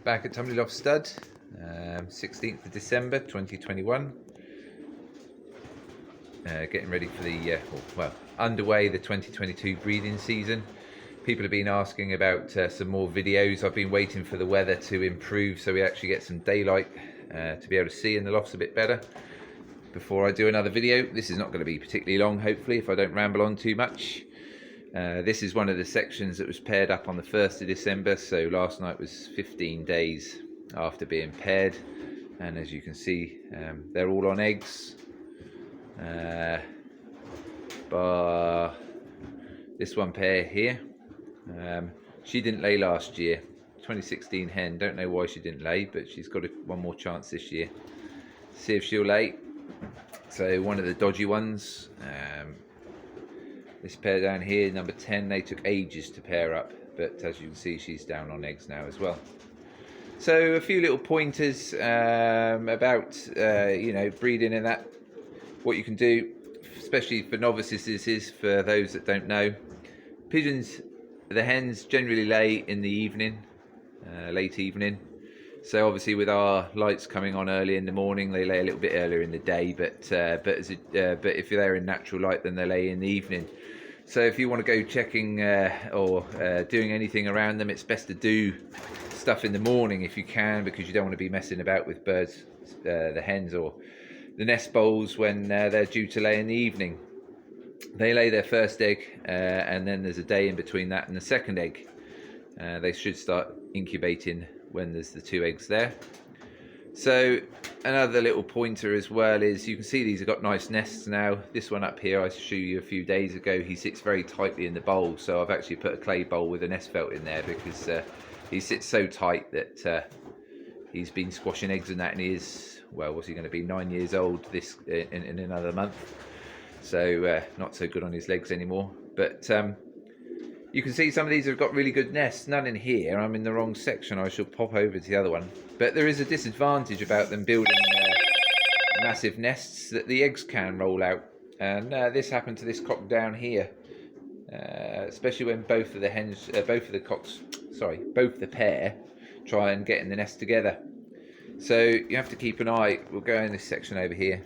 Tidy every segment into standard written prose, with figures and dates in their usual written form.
Back at Tumley Loft Stud, 16th of December 2021. Getting ready for the, underway the 2022 breeding season. People have been asking about some more videos. I've been waiting for the weather to improve so we actually get some daylight to be able to see in the lofts a bit better before I do another video. This is not going to be particularly long, hopefully, if I don't ramble on too much. This is one of the sections that was paired up on the 1st of December, so last night was 15 days after being paired, and as you can see, they're all on eggs. Bar this one pair here. She didn't lay last year, 2016 hen. Don't know why she didn't lay, but she's got one more chance this year. See if she'll lay. So one of the dodgy ones. This pair down here, number 10, they took ages to pair up, but as you can see, she's down on eggs now as well. So a few little pointers about breeding and that. What you can do, especially for novices, is for those that don't know. Pigeons, the hens generally lay in the evening, late evening. So obviously with our lights coming on early in the morning, they lay a little bit earlier in the day. But if they're in natural light, then they lay in the evening. So if you want to go checking or doing anything around them, it's best to do stuff in the morning if you can, because you don't want to be messing about with birds, the hens or the nest bowls when they're due to lay in the evening. They lay their first egg and then there's a day in between that and the second egg. They should start incubating when there's the 2 eggs there. So another little pointer as well is you can see these have got nice nests now. This one up here I showed you a few days ago, he sits very tightly in the bowl, so I've actually put a clay bowl with a nest felt in there because he sits so tight that he's been squashing eggs and that, and he is, well, what's he going to be, 9 years old this in another month, so not so good on his legs anymore. But you can see some of these have got really good nests. None in here. I'm in the wrong section. I shall pop over to the other one. But there is a disadvantage about them building massive nests, that the eggs can roll out. And this happened to this cock down here. Especially when both of the pair try and get in the nest together. So you have to keep an eye. We'll go in this section over here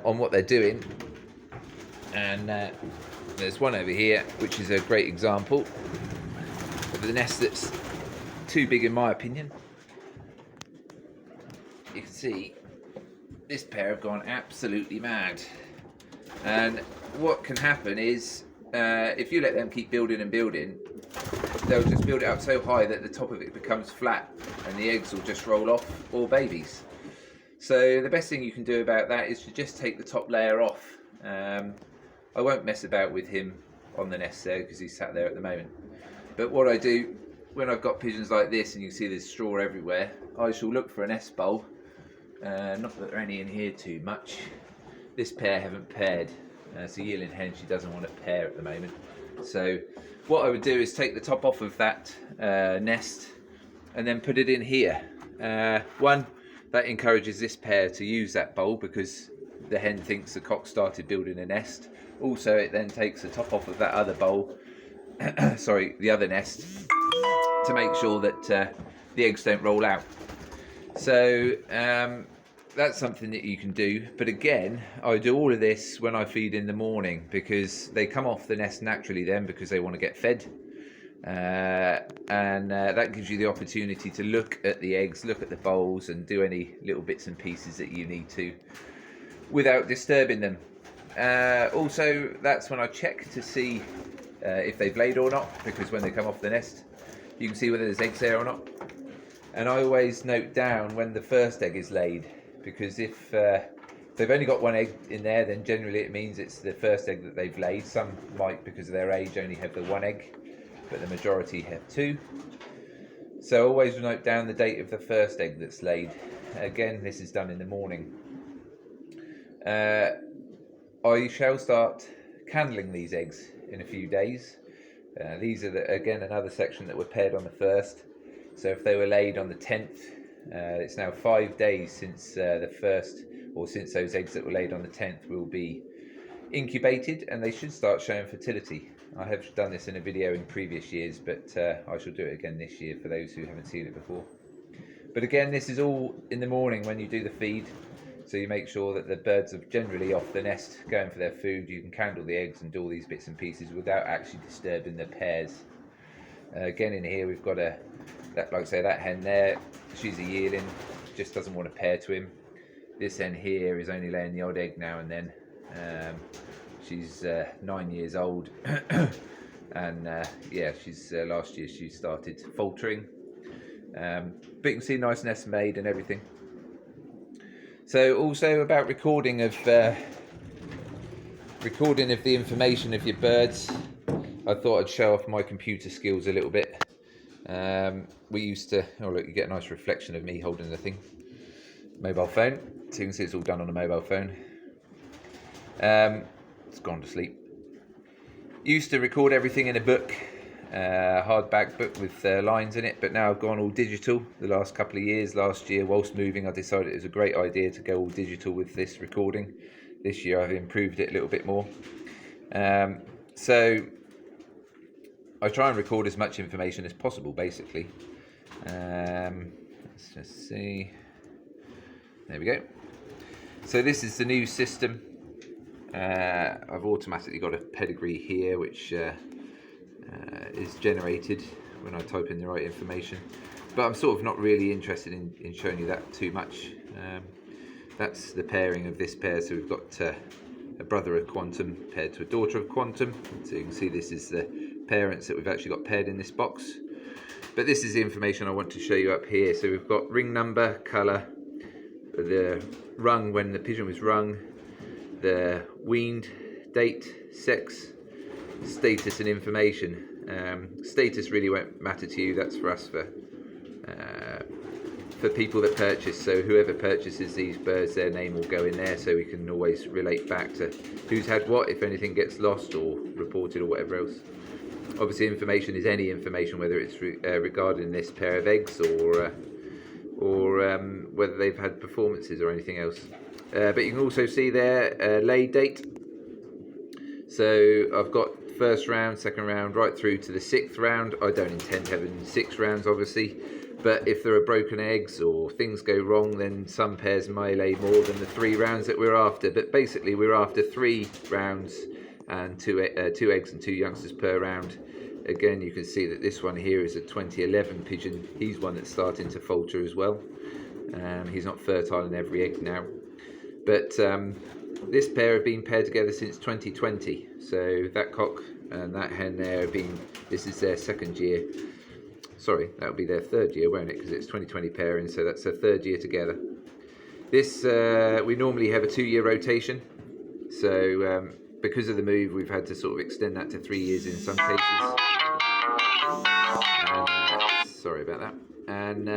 on what they're doing. And there's one over here which is a great example of the nest that's too big in my opinion. You can see this pair have gone absolutely mad, and what can happen is if you let them keep building and building, they'll just build it up so high that the top of it becomes flat and the eggs will just roll off, or babies. So the best thing you can do about that is to just take the top layer off. I won't mess about with him on the nest there because he's sat there at the moment. But what I do when I've got pigeons like this and you can see there's straw everywhere, I shall look for a nest bowl. Not that there are any in here too much. This pair haven't paired. It's a yearling hen, she doesn't want to pair at the moment. So what I would do is take the top off of that nest and then put it in here. One, that encourages this pair to use that bowl because the hen thinks the cock started building a nest. Also, it then takes the top off of that other bowl, sorry, the other nest, to make sure that the eggs don't roll out. So that's something that you can do. But again, I do all of this when I feed in the morning because they come off the nest naturally then because they want to get fed. And that gives you the opportunity to look at the eggs, look at the bowls, and do any little bits and pieces that you need to without disturbing them. Also, that's when I check to see if they've laid or not, because when they come off the nest you can see whether there's eggs there or not. And I always note down when the first egg is laid, because if they've only got 1 egg in there, then generally it means it's the first egg that they've laid. Some might, because of their age, only have the 1 egg, but the majority have 2. So always note down the date of the first egg that's laid. Again, this is done in the morning. I shall start candling these eggs in a few days. These are again another section that were paired on the 1st. So if they were laid on the 10th, it's now 5 days since the first, or since those eggs that were laid on the 10th will be incubated, and they should start showing fertility. I have done this in a video in previous years, but I shall do it again this year for those who haven't seen it before. But again, this is all in the morning when you do the feed, so you make sure that the birds are generally off the nest going for their food. You can candle the eggs and do all these bits and pieces without actually disturbing the pairs. Again, in here we've got like I say, that hen there, she's a yearling, just doesn't want to pair to him. This hen here is only laying the odd egg now and then. She's 9 years old, and yeah, she's last year she started faltering. But you can see nice nest made and everything. So also about recording of the information of your birds, I thought I'd show off my computer skills a little bit. We used to, oh look, you get a nice reflection of me holding the thing, mobile phone, so you can see it's all done on a mobile phone. It's gone to sleep. Used to record everything in a book, hardback book with lines in it, but now I've gone all digital the last couple of years. Last year, whilst moving, I decided it was a great idea to go all digital with this recording. This year I've improved it a little bit more. So I try and record as much information as possible, basically. Let's just see. There we go. So this is the new system. I've automatically got a pedigree here, which is generated when I type in the right information, but I'm sort of not really interested in showing you that too much. That's the pairing of this pair. So we've got a brother of Quantum paired to a daughter of Quantum. So you can see this is the parents that we've actually got paired in this box. But this is the information I want to show you up here. So we've got ring number, colour, the rung when the pigeon was rung, the weaned, date, sex, status and information. Status really won't matter to you, that's for us, for people that purchase. So whoever purchases these birds, their name will go in there, so we can always relate back to who's had what, if anything gets lost or reported or whatever else. Obviously information is any information, whether it's regarding this pair of eggs or whether they've had performances or anything else. But you can also see there lay date. So I've got first round, second round, right through to the 6th round. I don't intend having 6 rounds, obviously, but if there are broken eggs or things go wrong, then some pairs may lay more than the 3 rounds that we're after. But basically we're after 3 rounds and 2 eggs and 2 youngsters per round. Again, you can see that this one here is a 2011 pigeon. He's one that's starting to falter as well. He's not fertile in every egg now. But this pair have been paired together since 2020. So that cock and that hen there have been, this is their 2nd year. Sorry, that'll be their 3rd year, won't it? Because it's 2020 pairing, so that's their 3rd year together. This, we normally have a 2-year rotation. So because of the move, we've had to sort of extend that to 3 years in some cases. Sorry about that. And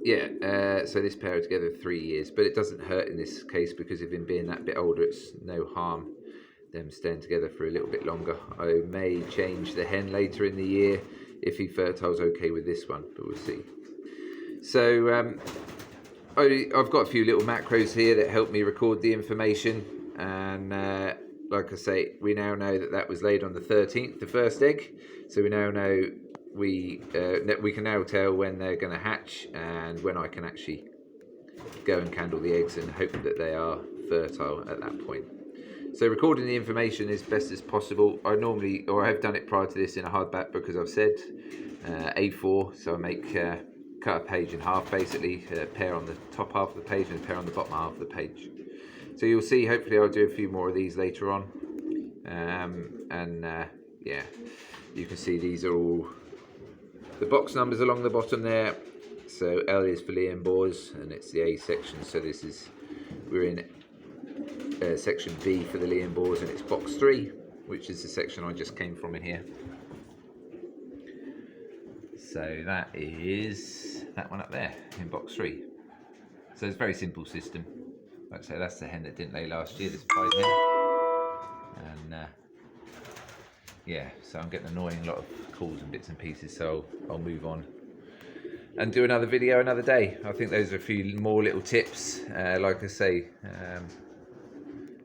yeah, so this pair are together 3 years, but it doesn't hurt in this case because of him being that bit older. It's no harm them staying together for a little bit longer. I may change the hen later in the year if he fertiles okay with this one, but we'll see. So I've got a few little macros here that help me record the information, and like I say, we now know that that was laid on the 13th, the first egg, so we now know we can now tell when they're going to hatch and when I can actually go and candle the eggs and hope that they are fertile at that point. So recording the information as best as possible. I have done it prior to this in a hardback book, as I've said, A4, so I make cut a page in half, basically, a pair on the top half of the page and a pair on the bottom half of the page. So you'll see, hopefully I'll do a few more of these later on. Yeah, you can see these are all the box numbers along the bottom there. So L is for Liam Boars, and it's the A section. So this is, we're in section B for the Liam Boars, and it's box 3, which is the section I just came from in here. So that is that one up there in box 3. So it's a very simple system. Like I say, that's the hen that didn't lay last year. This prize hen, and yeah, so I'm getting an annoying lot of calls and bits and pieces. So I'll move on and do another video another day. I think those are a few more little tips. Like I say,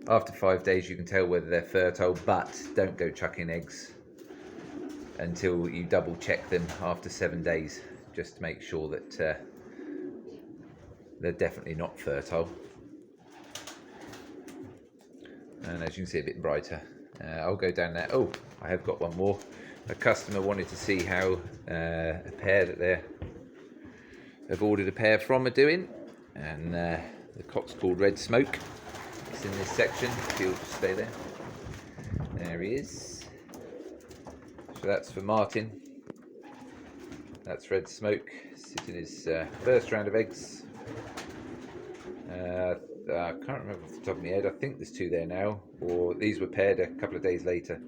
After 5 days you can tell whether they're fertile, but don't go chucking eggs until you double check them after 7 days, just to make sure that they're definitely not fertile. And as you can see, a bit brighter. I'll go down there. Oh, I have got one more. A customer wanted to see how a pair that they have ordered a pair from are doing, and the cock's called Red Smoke. It's in this section, if you'll just stay there. There he is. So that's for Martin. That's Red Smoke, sitting his first round of eggs. I can't remember off the top of my head. I think there's 2 there now, or these were paired a couple of days later,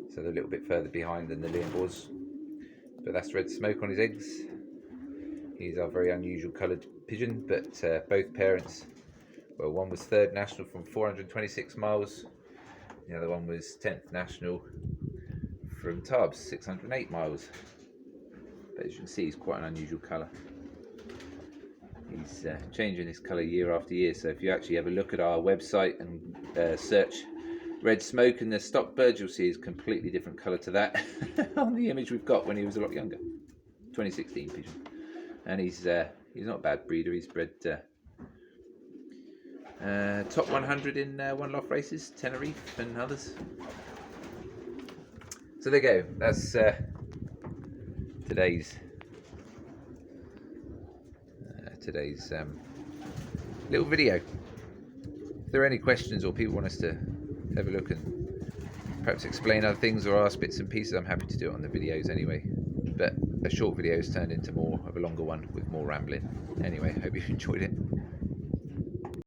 so they're a little bit further behind than the Liam was. But that's Red Smoke on his eggs. He's our very unusual coloured pigeon, but both parents, well, one was 3rd national from 426 miles, the other one was 10th national from Tarbes, 608 miles. But as you can see, he's quite an unusual colour. He's changing his colour year after year, so if you actually have a look at our website and search Red Smoke and the stock birds, you'll see his completely different colour to that on the image we've got when he was a lot younger. 2016 pigeon. And he's not a bad breeder. He's bred top 100 in one loft races, Tenerife and others. So there you go. That's today's little video. If there are any questions or people want us to have a look and perhaps explain other things or ask bits and pieces, I'm happy to do it on the videos anyway. But a short video has turned into more of a longer one with more rambling. Anyway, hope you've enjoyed it.